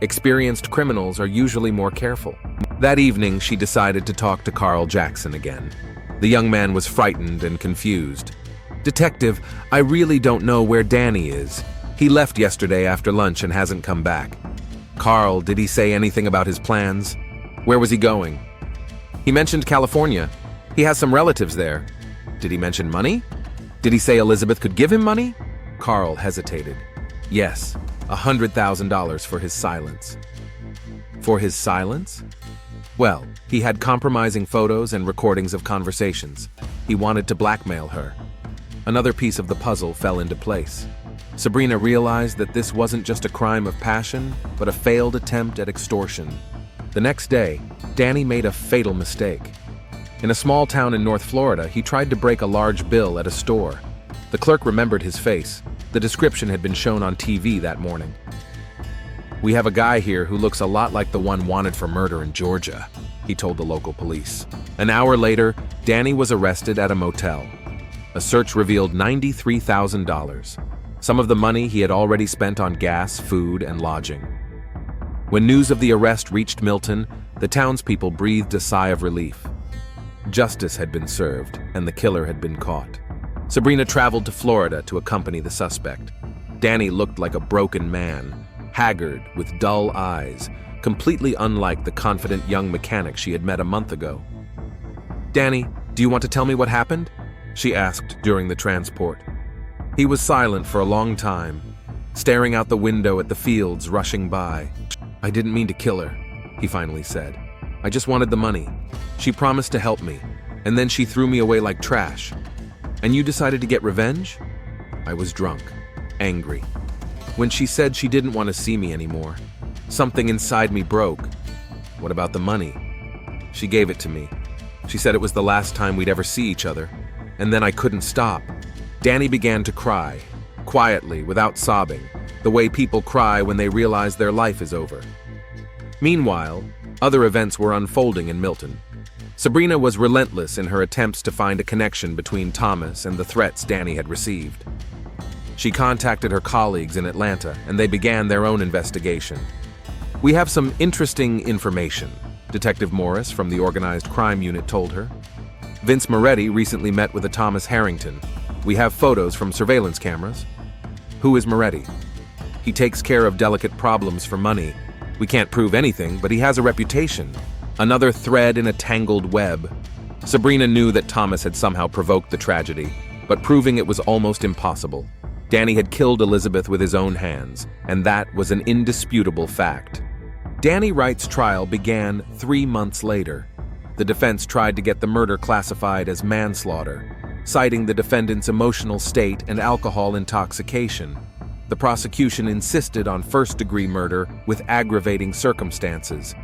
Experienced criminals are usually more careful. That evening, she decided to talk to Carl Jackson again. The young man was frightened and confused. "Detective, I really don't know where Danny is. He left yesterday after lunch and hasn't come back." "Carl, did he say anything about his plans? Where was he going?" "He mentioned California. He has some relatives there." "Did he mention money? Did he say Elizabeth could give him money?" Carl hesitated. "Yes, $100,000 for his silence." For his silence? Well, he had compromising photos and recordings of conversations. He wanted to blackmail her. Another piece of the puzzle fell into place. Sabrina realized that this wasn't just a crime of passion, but a failed attempt at extortion. The next day, Danny made a fatal mistake. In a small town in North Florida, he tried to break a large bill at a store. The clerk remembered his face. The description had been shown on TV that morning. "We have a guy here who looks a lot like the one wanted for murder in Georgia," he told the local police. An hour later, Danny was arrested at a motel. A search revealed $93,000. Some of the money he had already spent on gas, food, and lodging. When news of the arrest reached Milton, the townspeople breathed a sigh of relief. Justice had been served, and the killer had been caught. Sabrina traveled to Florida to accompany the suspect. Danny looked like a broken man, haggard, with dull eyes, completely unlike the confident young mechanic she had met a month ago. "Danny, do you want to tell me what happened?" she asked during the transport. He was silent for a long time, staring out the window at the fields rushing by. "I didn't mean to kill her," he finally said. "I just wanted the money. She promised to help me, and then she threw me away like trash. And you decided to get revenge?" I was drunk, angry. When she said she didn't want to see me anymore, something inside me broke. "What about the money?" She gave it to me. She said it was the last time we'd ever see each other, and then I couldn't stop. Danny began to cry, quietly, without sobbing, the way people cry when they realize their life is over. Meanwhile, other events were unfolding in Milton. Sabrina was relentless in her attempts to find a connection between Thomas and the threats Danny had received. She contacted her colleagues in Atlanta, and they began their own investigation. "We have some interesting information," Detective Morris from the Organized Crime Unit told her. "Vince Moretti recently met with a Thomas Harrington. We have photos from surveillance cameras." "Who is Moretti?" "He takes care of delicate problems for money. We can't prove anything, but he has a reputation." Another thread in a tangled web. Sabrina knew that Thomas had somehow provoked the tragedy, but proving it was almost impossible. Danny had killed Elizabeth with his own hands, and that was an indisputable fact. Danny Wright's trial began 3 months later. The defense tried to get the murder classified as manslaughter, citing the defendant's emotional state and alcohol intoxication. The prosecution insisted on first-degree murder with aggravating circumstances.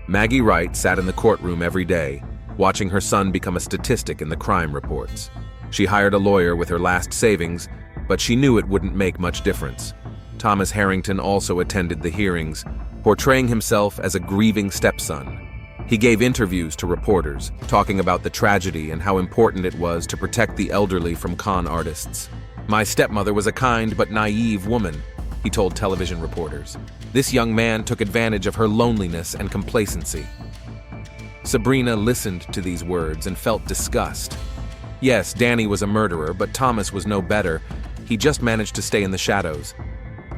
Maggie Wright sat in the courtroom every day, watching her son become a statistic in the crime reports. She hired a lawyer with her last savings, but she knew it wouldn't make much difference. Thomas Harrington also attended the hearings, portraying himself as a grieving stepson. He gave interviews to reporters, talking about the tragedy and how important it was to protect the elderly from con artists. "My stepmother was a kind but naive woman," he told television reporters. "This young man took advantage of her loneliness and complacency." Sabrina listened to these words and felt disgust. Yes, Danny was a murderer, but Thomas was no better. He just managed to stay in the shadows.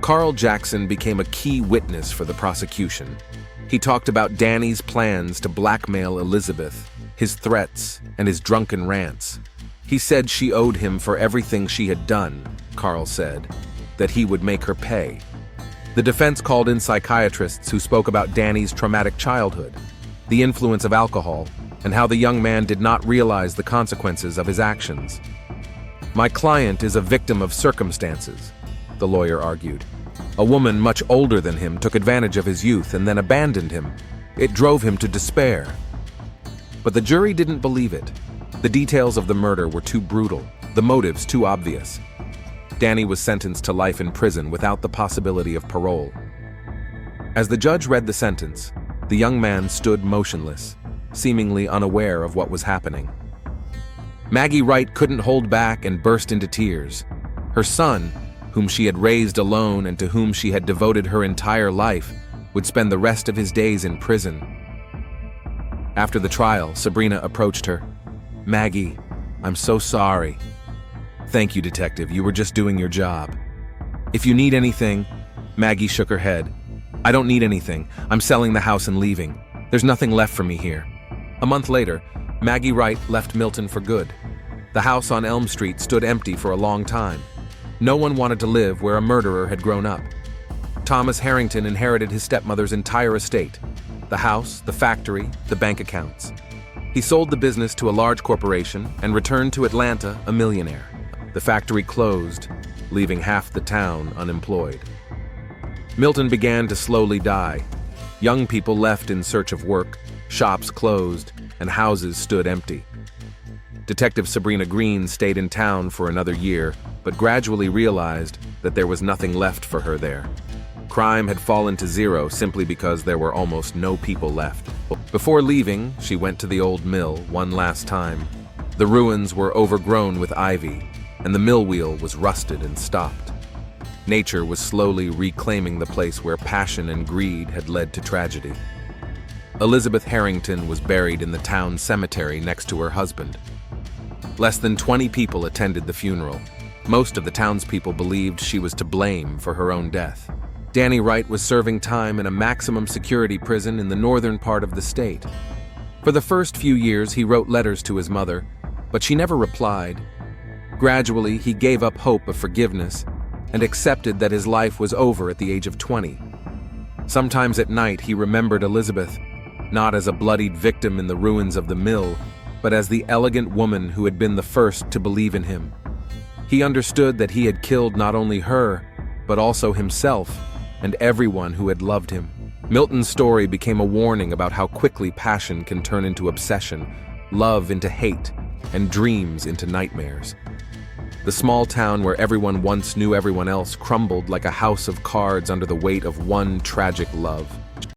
Carl Jackson became a key witness for the prosecution. He talked about Danny's plans to blackmail Elizabeth, his threats, and his drunken rants. He said she owed him for everything she had done, Carl said, that he would make her pay. The defense called in psychiatrists who spoke about Danny's traumatic childhood, the influence of alcohol, and how the young man did not realize the consequences of his actions. "My client is a victim of circumstances," the lawyer argued. "A woman much older than him took advantage of his youth and then abandoned him. It drove him to despair." But the jury didn't believe it. The details of the murder were too brutal, the motives too obvious. Danny was sentenced to life in prison without the possibility of parole. As the judge read the sentence, the young man stood motionless, seemingly unaware of what was happening. Maggie Wright couldn't hold back and burst into tears. Her son, whom she had raised alone and to whom she had devoted her entire life, would spend the rest of his days in prison. After the trial, Sabrina approached her. "Maggie, I'm so sorry." "Thank you, Detective. You were just doing your job." "If you need anything..." Maggie shook her head. "I don't need anything. I'm selling the house and leaving. There's nothing left for me here." A month later, Maggie Wright left Milton for good. The house on Elm Street stood empty for a long time. No one wanted to live where a murderer had grown up. Thomas Harrington inherited his stepmother's entire estate: the house, the factory, the bank accounts. He sold the business to a large corporation and returned to Atlanta a millionaire. The factory closed, leaving half the town unemployed. Milton began to slowly die. Young people left in search of work, shops closed, and houses stood empty. Detective Sabrina Green stayed in town for another year, but gradually realized that there was nothing left for her there. Crime had fallen to zero simply because there were almost no people left. Before leaving, she went to the old mill one last time. The ruins were overgrown with ivy, and the mill wheel was rusted and stopped. Nature was slowly reclaiming the place where passion and greed had led to tragedy. Elizabeth Harrington was buried in the town cemetery next to her husband. Less than 20 people attended the funeral. Most of the townspeople believed she was to blame for her own death. Danny Wright was serving time in a maximum security prison in the northern part of the state. For the first few years, he wrote letters to his mother, but she never replied. Gradually, he gave up hope of forgiveness and accepted that his life was over at the age of 20. Sometimes at night, he remembered Elizabeth, not as a bloodied victim in the ruins of the mill, but as the elegant woman who had been the first to believe in him. He understood that he had killed not only her, but also himself and everyone who had loved him. Milton's story became a warning about how quickly passion can turn into obsession, love into hate, and dreams into nightmares. The small town where everyone once knew everyone else crumbled like a house of cards under the weight of one tragic love.